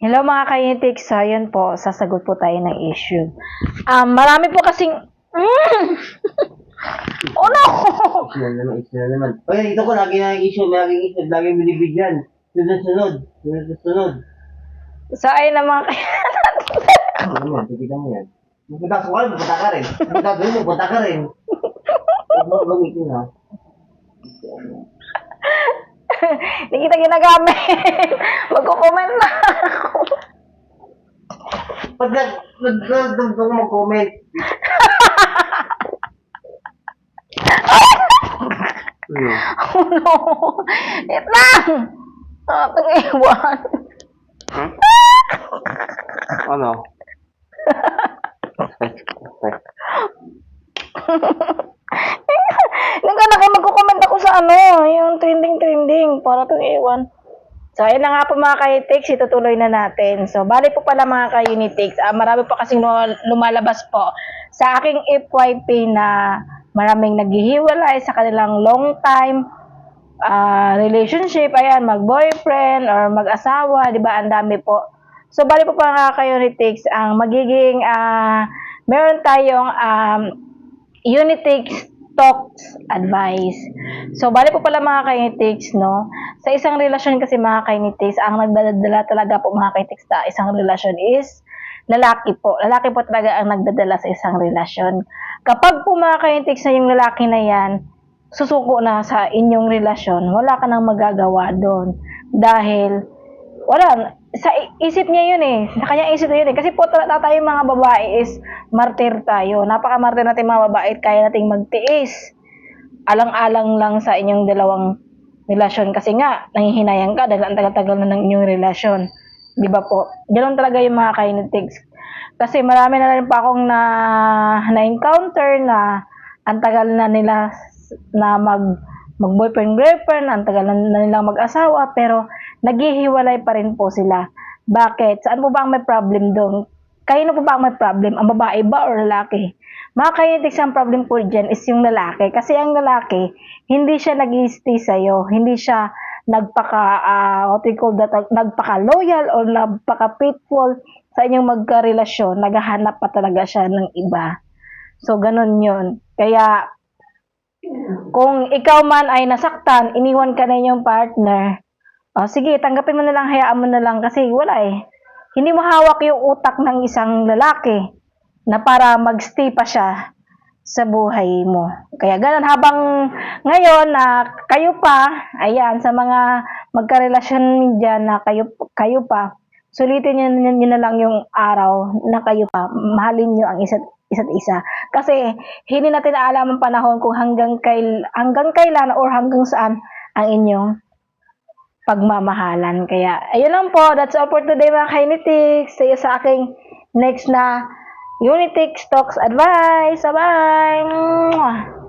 Hello mga kainitics, so yun po, sasagot po tayo ng issue. Marami po kasing... Oh no! Issue na naman. Oy, ito ko, lagi na issue, lagi binibigyan. Sunod. So ayun na mga Ano naman, titignan mo yan. Pupunta ka rin. Pupunta ka rin. Huwag mo gamitin ha. Hindi kita ginagamit. Magko-comment na ako. Pag nagdagdag mo comment. Oh no! Wait lang! Atong iwan. Ano? Nagkana kayo magko-comment ako sa yung trending para itong iwan. So, ayun na nga po mga ka-unitics, itutuloy na natin. So, bali po pala mga ka-unitics, marami po kasing lumalabas po sa aking FYP na maraming naghihiwalay sa kanilang long time relationship, ayan, mag-boyfriend or mag-asawa, di ba? Ang dami po. So, bali po mga ka-unitics, ang magiging, meron tayong unitics talks advice. So, bali po pala mga kainitics, no? Sa isang relasyon kasi mga kainitics, ang nagdadala talaga po mga kainitics sa isang relasyon is lalaki po. Lalaki po talaga ang nagdadala sa isang relasyon. Kapag po mga kainitics na yung lalaki na yan, susuko na sa inyong relasyon, wala ka nang magagawa doon. Dahil, wala, sa isip niya yun sa kanyang isip na yun kasi po tayo mga babae is martir tayo, napaka-martir natin mga babae at kaya nating magtiis alang-alang lang sa inyong dalawang relasyon kasi nga nanghihinayang ka dahil ang tagal-tagal na ng inyong relasyon, di ba po? Ganoon talaga yung mga kainitics kasi marami na rin pa akong na-encounter na ang tagal na nila na mag-boyfriend girlfriend, ang tagal na nilang mag-asawa pero naghihiwalay pa rin po sila. Bakit? Saan po ba ang may problem doon? Kayo na po ba ang may problem? Ang babae ba or lalaki? Mga kainitics, ang problem po dyan is yung lalaki. Kasi ang lalaki, hindi siya nag-i-stay sa'yo. Hindi siya nagpaka-loyal or nagpaka-faithful sa inyong magkarelasyon. Naghahanap pa talaga siya ng iba. So, ganun yun. Kaya, kung ikaw man ay nasaktan, iniwan ka na inyong partner, sige, tanggapin mo na lang, hayaan mo na lang kasi wala Hindi mo hawak yung utak ng isang lalaki na para magstay pa siya sa buhay mo. Kaya ganun, habang ngayon na kayo pa, ayan, sa mga magkarelasyon dyan na kayo pa, sulitin nyo na lang yung araw na kayo pa, mahalin nyo ang isa't isa. Kasi hindi natin alam ang panahon kung hanggang kailan or hanggang saan ang inyong pagmamahalan. Kaya, ayun lang po. That's all for today mga kainitics. See you sa aking next na Unitics Talks Advice. Bye-bye!